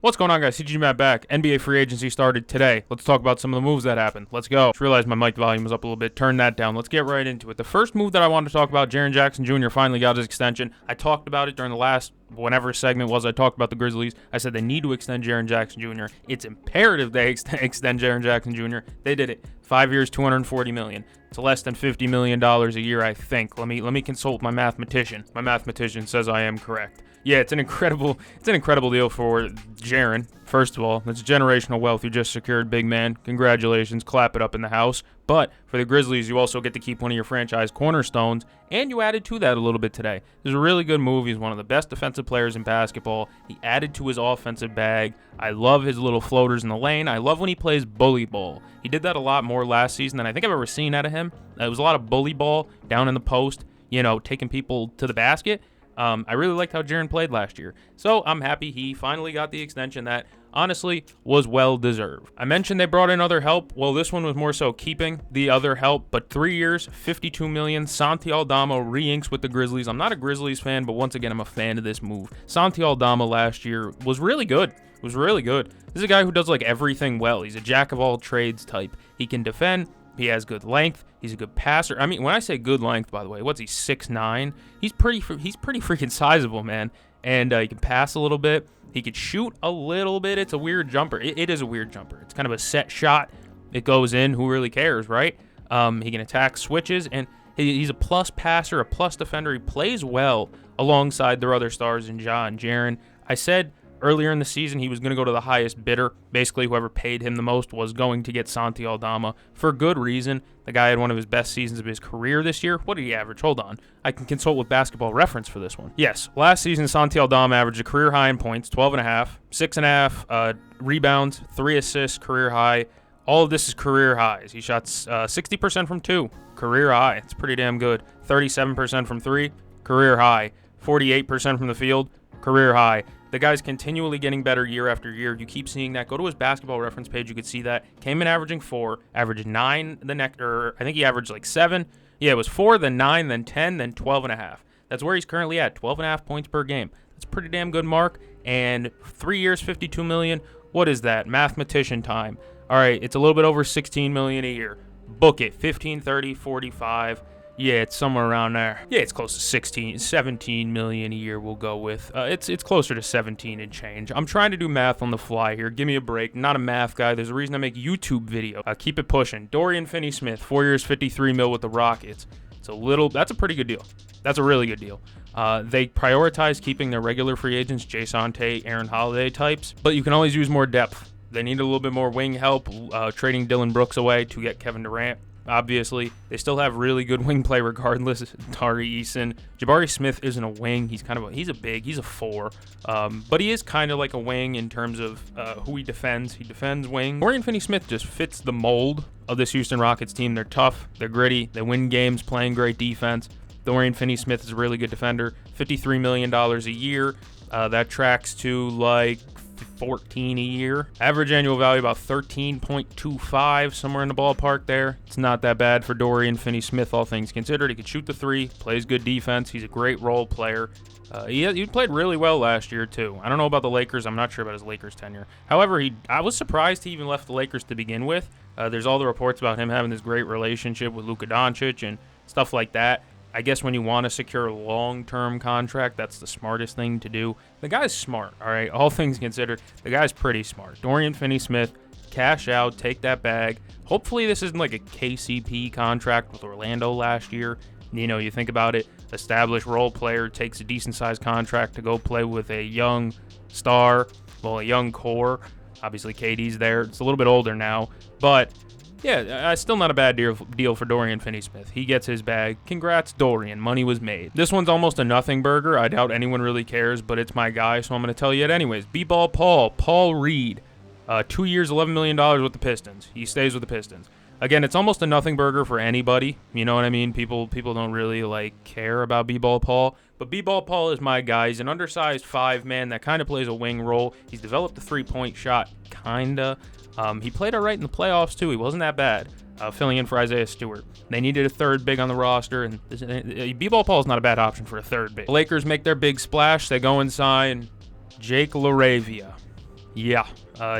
What's going on, guys? CG Matt back. NBA free agency started today. Let's talk about some of the moves that happened. Let's go. Just realized my mic volume was up a little bit. Turn that down. Let's get right into it. The first move that I wanted to talk about, Jaren Jackson Jr. finally got his extension. I talked about it during the last whatever segment was. I talked about the Grizzlies. I said they need to extend Jaren Jackson Jr. It's imperative they extend Jaren Jackson Jr. They did it. 5 years, $240 million. It's less than $50 million a year, I think. Let me consult my mathematician. My mathematician says I am correct. Yeah, it's an incredible deal for Jaren. First of all, it's generational wealth you just secured, big man. Congratulations, clap it up in the house. But for the Grizzlies, you also get to keep one of your franchise cornerstones, and you added to that a little bit today. This is a really good move. He's one of the best defensive players in basketball. He added to his offensive bag. I love his little floaters in the lane. I love when he plays bully ball. He did that a lot more last season than I think I've ever seen out of him. It was a lot of bully ball down in the post, taking people to the basket. I really liked how Jaren played last year. So I'm happy he finally got the extension that honestly was well deserved. I mentioned they brought in other help. Well, this one was more so keeping the other help, but 3 years, $52 million. Santi Aldama re-inks with the Grizzlies. I'm not a Grizzlies fan, but once again, I'm a fan of this move. Santi Aldama last year was really good. This is a guy who does like everything well. He's a jack of all trades type. He can defend. He has good length. He's a good passer. I mean, when I say good length, by the way, what's he, 6'9"? He's pretty freaking sizable, man. And he can pass a little bit. He could shoot a little bit. It's a weird jumper. It is a weird jumper. It's kind of a set shot. It goes in. Who really cares, right? He can attack switches, and he's a plus passer, a plus defender. He plays well alongside their other stars in Ja and Jaren. I said earlier in the season, he was going to go to the highest bidder. Basically, whoever paid him the most was going to get Santi Aldama for good reason. The guy had one of his best seasons of his career this year. What did he average? Hold on. I can consult with Basketball Reference for this one. Yes, last season, Santi Aldama averaged a career high in points, 12.5, 6.5 rebounds, 3 assists, career high. All of this is career highs. He shot 60% from 2, career high. It's pretty damn good. 37% from 3, career high. 48% from the field, career high. The guy's continually getting better year after year. You keep seeing that. Go to his Basketball Reference page. You could see that. Came in averaging 4, averaged 9 the next, or I think he averaged like 7. Yeah, it was 4, then 9, then 10, then 12.5. That's where he's currently at, 12.5 points per game. That's a pretty damn good mark. And 3 years, $52 million. What is that? Mathematician time. All right, it's a little bit over $16 million a year. Book it. 15, 30, 45. Yeah, it's somewhere around there. Yeah, it's close to 17 million a year we'll go with. It's closer to 17 and change. I'm trying to do math on the fly here. Give me a break. Not a math guy. There's a reason I make YouTube video. Keep it pushing. Dorian Finney-Smith, 4 years, $53 million with the Rockets. That's a pretty good deal. That's a really good deal. They prioritize keeping their regular free agents, Jason Tate, Aaron Holiday types, but you can always use more depth. They need a little bit more wing help, trading Dylan Brooks away to get Kevin Durant. Obviously, they still have really good wing play regardless. Tari Eason. Jabari Smith isn't a wing. He's a 4. But he is kind of like a wing in terms of who he defends. He defends wing. Dorian Finney-Smith just fits the mold of this Houston Rockets team. They're tough. They're gritty. They win games playing great defense. Dorian Finney-Smith is a really good defender. $53 million a year. That tracks to like 14 a year. Average annual value about 13.25, somewhere in the ballpark there. It's not that bad for Dorian Finney-Smith, all things considered. He can shoot the 3, plays good defense. He's a great role player. He played really well last year, too. I don't know about the Lakers. I'm not sure about his Lakers tenure. However, I was surprised he even left the Lakers to begin with. There's all the reports about him having this great relationship with Luka Doncic and stuff like that. I guess when you want to secure a long-term contract, that's the smartest thing to do. The guy's smart, all right? All things considered, the guy's pretty smart. Dorian Finney-Smith, cash out, take that bag. Hopefully this isn't like a KCP contract with Orlando last year. You think about it, established role player takes a decent-sized contract to go play with a young star, a young core. Obviously, KD's there. It's a little bit older now, but yeah, still not a bad deal for Dorian Finney-Smith. He gets his bag. Congrats, Dorian. Money was made. This one's almost a nothing burger. I doubt anyone really cares, but it's my guy, so I'm going to tell you it anyways. B-Ball Paul Reed. 2 years, $11 million with the Pistons. He stays with the Pistons. Again, it's almost a nothing burger for anybody. You know what I mean? People don't really care about B-Ball Paul. But B-Ball Paul is my guy. He's an undersized 5-man that kind of plays a wing role. He's developed a 3-point shot, kind of. He played all right in the playoffs, too. He wasn't that bad, filling in for Isaiah Stewart. They needed a third big on the roster, and B-Ball Paul is not a bad option for a third big. The Lakers make their big splash. They go inside, and Jake LaRavia. Yeah,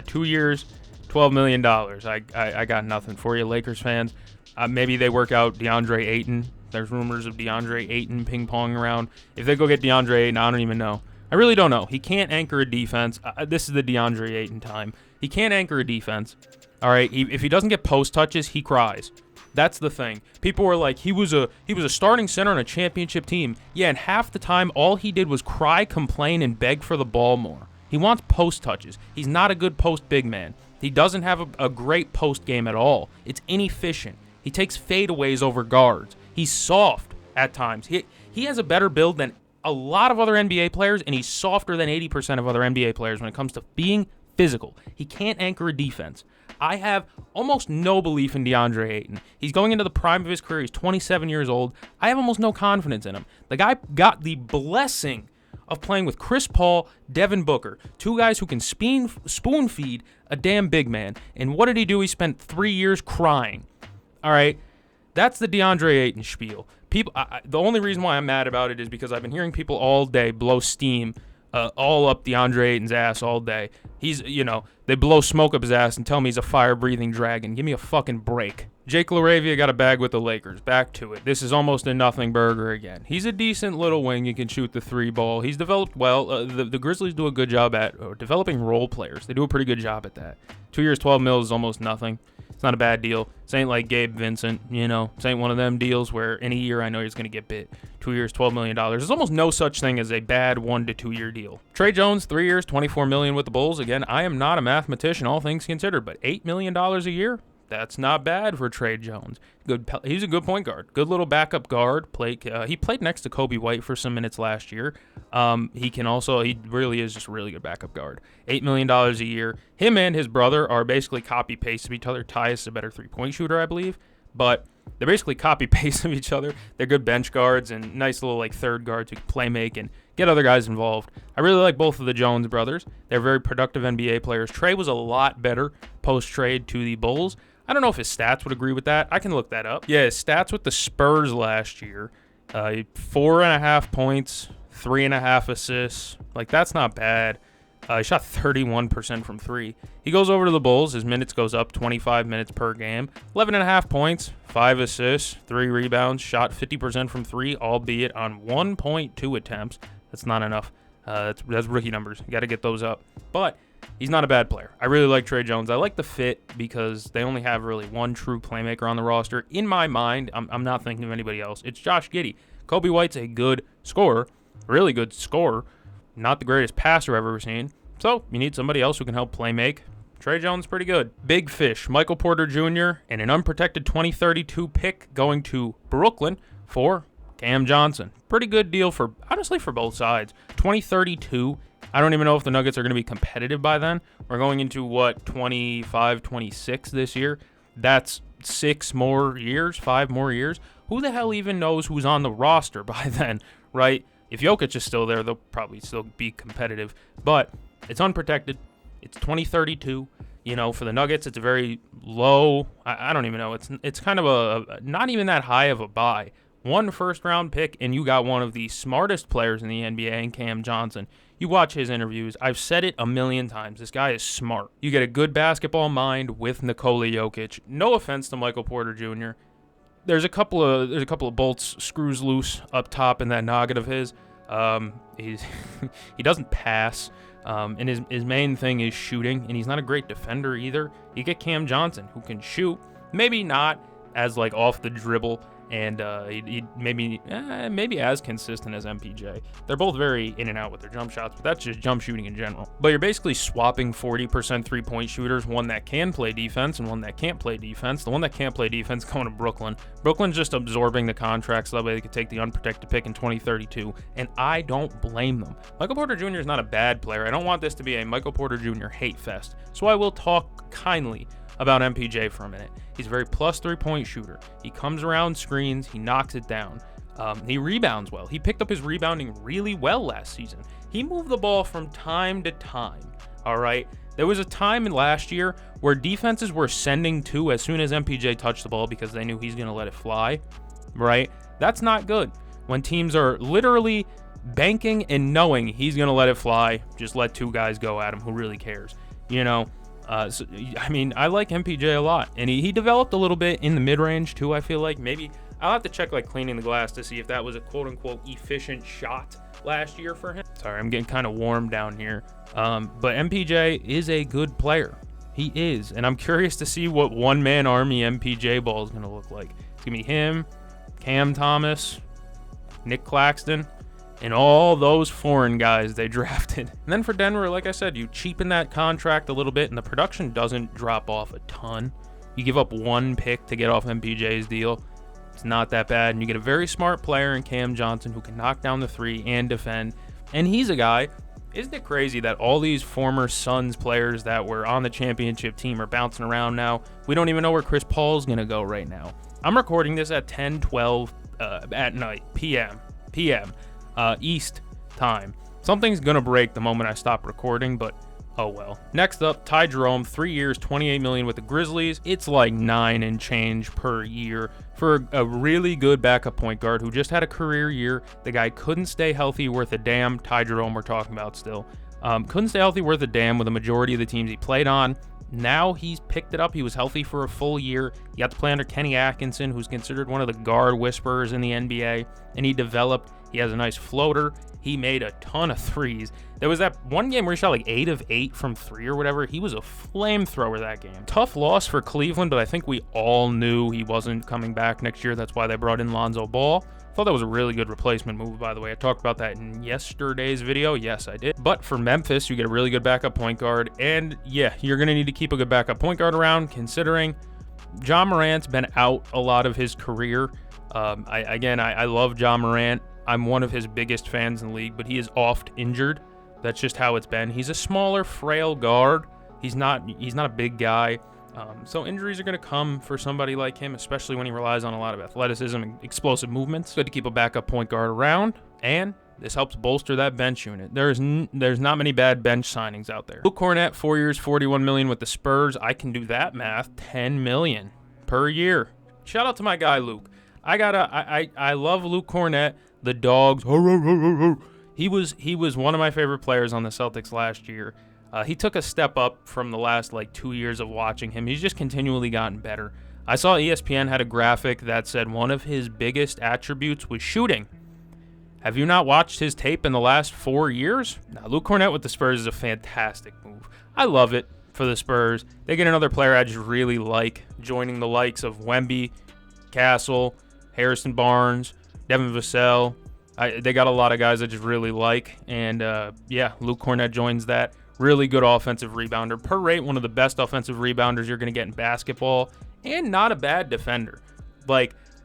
2 years, $12 million. I got nothing for you, Lakers fans. Maybe they work out DeAndre Ayton. There's rumors of DeAndre Ayton ping-ponging around. If they go get DeAndre Ayton, I don't even know. I really don't know. He can't anchor a defense. This is the DeAndre Ayton time. He can't anchor a defense. All right, if he doesn't get post touches, he cries. That's the thing. People were like, he was a starting center on a championship team. Yeah, and half the time, all he did was cry, complain, and beg for the ball more. He wants post touches. He's not a good post big man. He doesn't have a great post game at all. It's inefficient. He takes fadeaways over guards. He's soft at times. He has a better build than a lot of other NBA players, and he's softer than 80% of other NBA players when it comes to being physical. He can't anchor a defense. I have almost no belief in DeAndre Ayton. He's going into the prime of his career. He's 27 years old. I have almost no confidence in him. The guy got the blessing of playing with Chris Paul, Devin Booker, two guys who can spoon feed a damn big man. And what did he do? He spent 3 years crying. All right, that's the DeAndre Ayton spiel. People, the only reason why I'm mad about it is because I've been hearing people all day blow steam all up DeAndre Ayton's ass all day. They blow smoke up his ass and tell me he's a fire-breathing dragon. Give me a fucking break. Jake LaRavia got a bag with the Lakers. Back to it. This is almost a nothing burger again. He's a decent little wing. He can shoot the three ball. He's developed well. The Grizzlies do a good job at developing role players. They do a pretty good job at that. 2 years, $12 million is almost nothing. It's not a bad deal. This ain't like Gabe Vincent, This ain't one of them deals where in a year I know he's going to get bit. 2 years, $12 million. There's almost no such thing as a bad 1 to 2 year deal. Tre Jones, 3 years, $24 million with the Bulls. Again, I am not a mathematician, all things considered, but $8 million a year? That's not bad for Tre Jones. He's a good point guard. Good little backup guard. He played next to Kobe White for some minutes last year. He really is just a really good backup guard. $8 million a year. Him and his brother are basically copy-paste of each other. Tyus is a better three-point shooter, I believe. But they're basically copy-paste of each other. They're good bench guards and nice little third guards who can play make and get other guys involved. I really like both of the Jones brothers. They're very productive NBA players. Tre was a lot better post-trade to the Bulls. I don't know if his stats would agree with that. I can look that up. Yeah, his stats with the Spurs last year, 4.5 points, 3.5 assists. That's not bad. He shot 31% from three. He goes over to the Bulls. His minutes goes up 25 minutes per game. 11.5 points, 5 assists, 3 rebounds, shot 50% from three, albeit on 1.2 attempts. That's not enough. That's rookie numbers. You got to get those up. But he's not a bad player. I really like Tre Jones. I like the fit because they only have really one true playmaker on the roster. In my mind, I'm not thinking of anybody else. It's Josh Giddey. Kobe White's a good scorer, really good scorer, not the greatest passer I've ever seen. So you need somebody else who can help play make. Tre Jones pretty good. Big fish, Michael Porter Jr. and an unprotected 2032 pick going to Brooklyn for Cam Johnson. Pretty good deal honestly for both sides. 2032. I don't even know if the Nuggets are going to be competitive by then. We're going into 25, 26 this year. That's 5 more years. Who the hell even knows who's on the roster by then, right? If Jokic is still there, they'll probably still be competitive. But it's unprotected. It's 2032. For the Nuggets, it's a very low. I don't even know. It's kind of a not even that high of a buy. 1 first-round pick, and you got one of the smartest players in the NBA, in Cam Johnson. You watch his interviews. I've said it a million times. This guy is smart. You get a good basketball mind with Nikola Jokic. No offense to Michael Porter Jr. There's a couple of bolts, screws loose up top in that noggin of his. He doesn't pass. And his main thing is shooting, and he's not a great defender either. You get Cam Johnson, who can shoot, maybe not as off the dribble, and he maybe as consistent as MPJ. They're both very in and out with their jump shots, but that's just jump shooting in general. But you're basically swapping 40% three-point shooters, one that can play defense and one that can't play defense. The one that can't play defense going to Brooklyn. Brooklyn's just absorbing the contract so that way they could take the unprotected pick in 2032, and I don't blame them. Michael Porter Jr. is not a bad player. I don't want this to be a Michael Porter Jr. hate fest, so I will talk kindly about MPJ for a minute. He's a very plus three-point shooter. He comes around screens. He knocks it down. He rebounds well. He picked up his rebounding really well last season. He moved the ball from time to time, all right? There was a time in last year where defenses were sending two as soon as MPJ touched the ball because they knew he's going to let it fly, right? That's not good. When teams are literally banking and knowing he's going to let it fly. Just let two guys go at him. Who really cares? You know, so, I mean, I like MPJ a lot. And he developed a little bit in the mid-range, too, I feel like. Maybe I'll have to check, like, cleaning the glass to see if that was a quote-unquote efficient shot last year for him. Sorry, I'm getting kind of warm down here. But MPJ is a good player. He is. And I'm curious to see what one-man army MPJ ball is going to look like. It's going to be him, Cam Thomas, Nick Claxton, and all those foreign guys they drafted. And then for Denver, like I said, you cheapen that contract a little bit, and the production doesn't drop off a ton. You give up one pick to get off MPJ's deal. It's not that bad, and you get a very smart player in Cam Johnson who can knock down the three and defend. And he's a guy, isn't it crazy that all these former Suns players that were on the championship team are bouncing around now? We don't even know where Chris Paul's going to go right now. I'm recording this at 10:12 at night, p.m. East time. Something's gonna break the moment I stop recording, but oh well. Next up, Ty Jerome, 3 years, $28 million with the Grizzlies. It's like 9 and change per year for a really good backup point guard who just had a career year. The guy couldn't stay healthy worth a damn. Ty Jerome we're talking about still. Couldn't stay healthy worth a damn with the majority of the teams he played on. Now he's picked it up. He was healthy for a full year. He got to play under Kenny Atkinson, who's considered one of the guard whisperers in the NBA, and he developed. He has a nice floater. He made a ton of threes. There was that one game where he shot like 8 of 8 from 3 or whatever. He was a flamethrower that game. Tough loss for Cleveland, but I think we all knew he wasn't coming back next year. That's why they brought in Lonzo Ball. Thought that was a really good replacement move, by the way. I talked about that in yesterday's video. Yes, I did. But for Memphis, you get a really good backup point guard. And yeah, you're going to need to keep a good backup point guard around, considering Ja Morant's been out a lot of his career. I love Ja Morant. I'm one of his biggest fans in the league, but he is oft injured. That's just how it's been. He's a smaller, frail guard. He's not a big guy. So injuries are going to come for somebody like him, especially when he relies on a lot of athleticism and explosive movements. Good to keep a backup point guard around, and this helps bolster that bench unit. There's not many bad bench signings out there. Luke Kornet, 4 years, $41 million with the Spurs. I can do that math, $10 million per year. Shout out to my guy Luke. I love Luke Kornet. The dogs. He was one of my favorite players on the Celtics last year. He took a step up from the last 2 years of watching him. He's just continually gotten better. I saw ESPN had a graphic that said one of his biggest attributes was shooting. Have you not watched his tape in the last 4 years? Now, Luke Kornet with the Spurs is a fantastic move. I love it for the Spurs. They get another player I just really like, joining the likes of Wemby, Castle, Harrison Barnes, Devin Vassell. They got a lot of guys I just really like. And, Luke Kornet joins that. Really good offensive rebounder. Per rate, one of the best offensive rebounders you're going to get in basketball. And not a bad defender.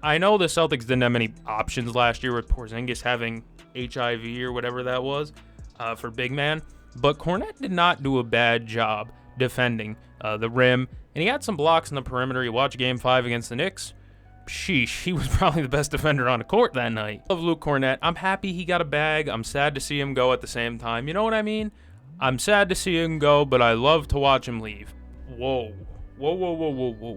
I know the Celtics didn't have many options last year with Porzingis having HIV or whatever that was for big man. But Kornet did not do a bad job defending the rim. And he had some blocks in the perimeter. You watch Game 5 against the Knicks. Sheesh, he was probably the best defender on the court that night. Love Luke Kornet. I'm happy he got a bag. I'm sad to see him go at the same time. You know what I mean? I'm sad to see him go, but I love to watch him leave. Whoa.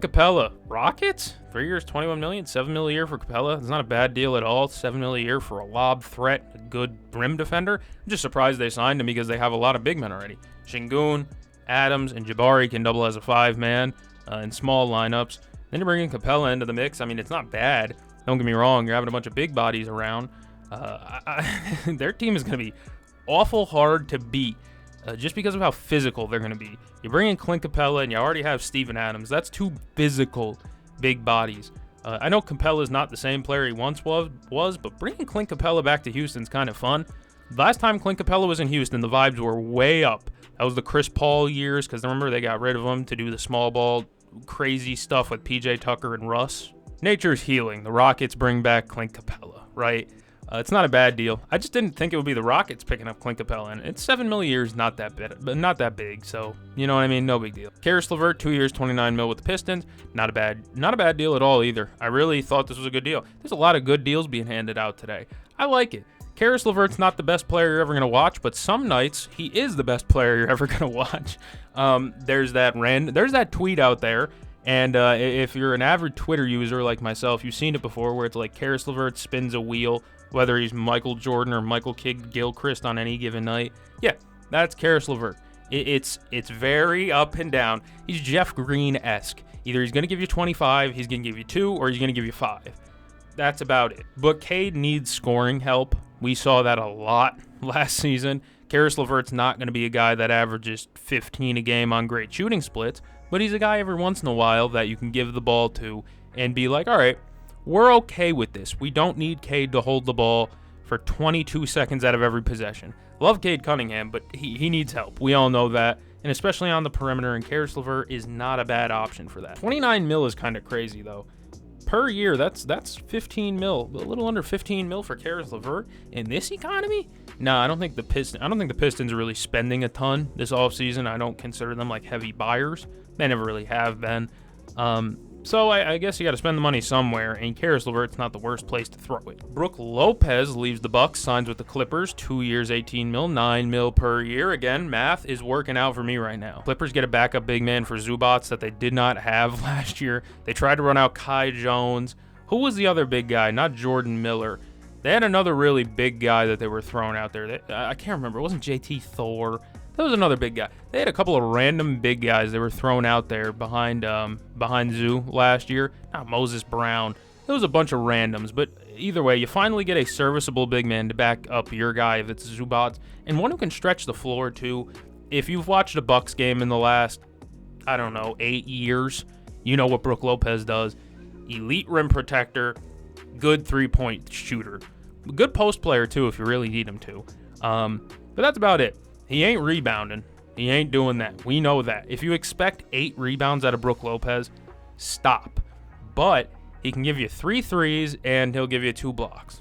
Capella. Rockets? 3 years, $21 million, $7 million a year for Capella. It's not a bad deal at all. $7 million a year for a lob threat, a good rim defender. I'm just surprised they signed him because they have a lot of big men already. Şengün, Adams, and Jabari can double as a 5-man in small lineups. Then you bring in Capella into the mix. I mean, it's not bad. Don't get me wrong. You're having a bunch of big bodies around. Their team is going to be awful hard to beat just because of how physical they're going to be. You bring in Clint Capella, and you already have Steven Adams. That's two physical big bodies. I know Capella is not the same player he once was, but bringing Clint Capella back to Houston is kind of fun. Last time Clint Capella was in Houston, the vibes were way up. That was the Chris Paul years, because remember they got rid of him to do the small ball crazy stuff with PJ Tucker and Russ. Nature's healing. The Rockets bring back Clint Capella, right? It's not a bad deal. I just didn't think it would be the Rockets picking up Clint Capella, and it's $7 million a year is not that big, so you know what I mean. No big deal. Caris LeVert, 2 years, $29 million with the Pistons. Not a bad deal at all either. I really thought this was a good deal. There's a lot of good deals being handed out today. I like it. Caris LeVert's not the best player you're ever going to watch, but some nights he is the best player you're ever going to watch. There's that tweet out there, and if you're an average Twitter user like myself, you've seen it before, where it's like Caris LeVert spins a wheel whether he's Michael Jordan or Michael Kidd-Gilchrist on any given night. Yeah, that's Caris LeVert. It's very up and down. He's Jeff Green-esque. Either he's going to give you 25, he's going to give you 2, or he's going to give you 5. That's about it. But Cade needs scoring help. We saw that a lot last season. Caris LeVert's not going to be a guy that averages 15 a game on great shooting splits, but he's a guy every once in a while that you can give the ball to and be like, all right, we're okay with this. We don't need Cade to hold the ball for 22 seconds out of every possession. Love Cade Cunningham, but he needs help. We all know that, and especially on the perimeter, and Caris LeVert is not a bad option for that. 29 mil is kind of crazy, though. Per year, that's 15 mil, a little under 15 mil for Caris LeVert in this economy. No, I don't think the Pistons are really spending a ton this offseason. I don't consider them like heavy buyers. They never really have been. So I guess you got to spend the money somewhere, and Caris LeVert's not the worst place to throw it. Brook Lopez leaves the Bucks, signs with the Clippers, 2 years, 18 mil, 9 mil per year. Again, math is working out for me right now. Clippers get a backup big man for Zubac that they did not have last year. They tried to run out Kai Jones. Who was the other big guy? Not Jordan Miller. They had another really big guy that they were throwing out there. I can't remember. It wasn't JT Thor. That was another big guy. They had a couple of random big guys they were thrown out there behind Zoo last year. Not Moses Brown. There was a bunch of randoms, but either way, you finally get a serviceable big man to back up your guy if it's Zubac, and one who can stretch the floor too. If you've watched a Bucks game in the last, 8 years, you know what Brook Lopez does. Elite rim protector, good three-point shooter. Good post player too if you really need him to. But that's about it. He ain't rebounding. He ain't doing that. We know that. If you expect 8 rebounds out of Brook Lopez, stop. But he can give you 3 threes, and he'll give you 2 blocks.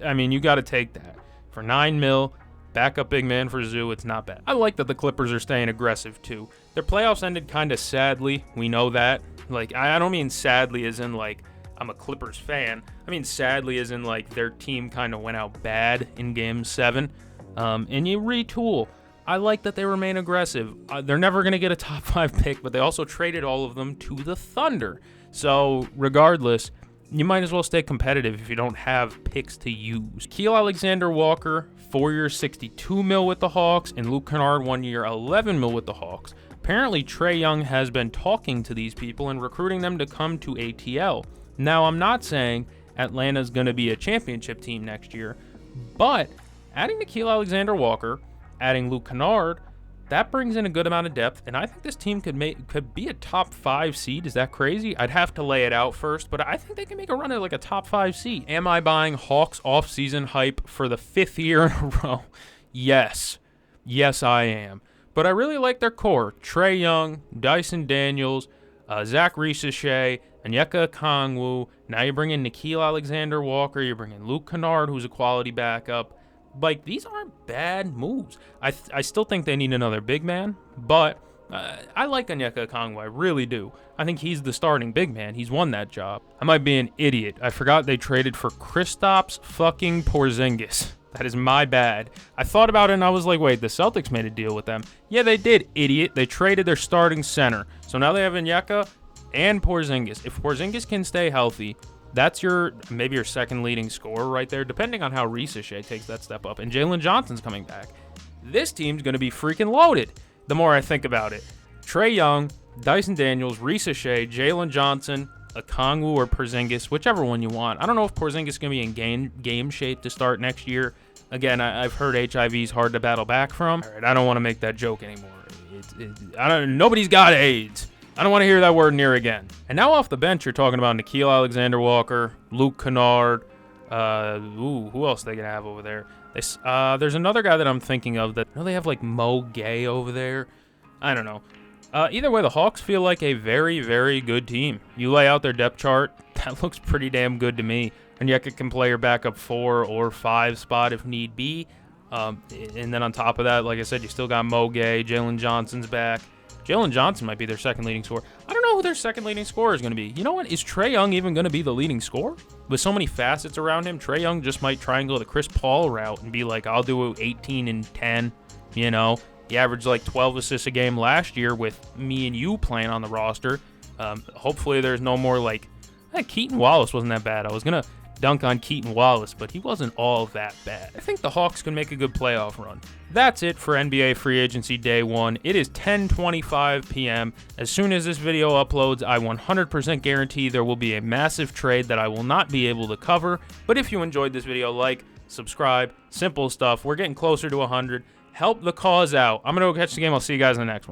I mean, you got to take that. For 9 mil, backup big man for Zoo, it's not bad. I like that the Clippers are staying aggressive, too. Their playoffs ended kind of sadly. We know that. Like, I don't mean sadly as in, like, I'm a Clippers fan. I mean sadly as in, like, their team kind of went out bad in Game 7. And you retool. I like that they remain aggressive. They're never going to get a top 5 pick, but they also traded all of them to the Thunder. So regardless, you might as well stay competitive if you don't have picks to use. Nickeil Alexander-Walker, 4 years, 62 mil with the Hawks, and Luke Kennard, 1 year, 11 mil with the Hawks. Apparently, Trae Young has been talking to these people and recruiting them to come to ATL. Now, I'm not saying Atlanta's going to be a championship team next year, but adding Nickeil Alexander-Walker, adding Luke Kennard, that brings in a good amount of depth, and I think this team could be a top 5 seed. Is that crazy? I'd have to lay it out first, but I think they can make a run at like a top 5 seed. Am I buying Hawks offseason hype for the 5th year in a row? Yes. Yes, I am. But I really like their core. Trae Young, Dyson Daniels, Zach Risache, Onyeka Okongwu. Now you bring in Nickeil Alexander-Walker. You bring in Luke Kennard, who's a quality backup. Like, these aren't bad moves. I still think they need another big man, but I like Onyeka Okongwu. I really do. I think he's the starting big man. He's won that job. I might be an idiot. I forgot they traded for Kristaps fucking Porzingis. That is my bad. I thought about it and I was like, wait, the Celtics made a deal with them. Yeah, they did, idiot. They traded their starting center. So now they have Onyeka and Porzingis. If Porzingis can stay healthy, that's maybe your second leading scorer right there, depending on how Risache takes that step up. And Jalen Johnson's coming back. This team's going to be freaking loaded the more I think about it. Trae Young, Dyson Daniels, Risache, Jalen Johnson, Okongwu or Porzingis, whichever one you want. I don't know if Porzingis is going to be in game shape to start next year. Again, I've heard HIV's hard to battle back from. All right, I don't want to make that joke anymore. Nobody's got AIDS. I don't want to hear that word near again. And now off the bench, you're talking about Nickeil Alexander-Walker, Luke Kennard. Who else they gonna have over there? There's another guy that I'm thinking of that. I know they have like Mo Gay over there. I don't know. Either way, the Hawks feel like a very, very good team. You lay out their depth chart, that looks pretty damn good to me. Onyeka can play your backup 4 or 5 spot if need be. And then on top of that, like I said, you still got Mo Gay, Jalen Johnson's back. Jalen Johnson might be their second leading scorer. I don't know who their second leading scorer is going to be. You know what? Is Trae Young even going to be the leading scorer? With so many facets around him, Trae Young just might try and go the Chris Paul route and be like, I'll do 18 and 10. You know, he averaged like 12 assists a game last year with me and you playing on the roster. Hopefully there's no more like Keaton Wallace wasn't that bad. I was going to dunk on Keaton Wallace, but he wasn't all that bad. I think the Hawks can make a good playoff run. That's it for NBA free agency day 1. It is 10:25 p.m. As soon as this video uploads, I 100% guarantee there will be a massive trade that I will not be able to cover. But if you enjoyed this video, like, subscribe, simple stuff. We're getting closer to 100. Help the cause out. I'm going to go catch the game. I'll see you guys in the next one.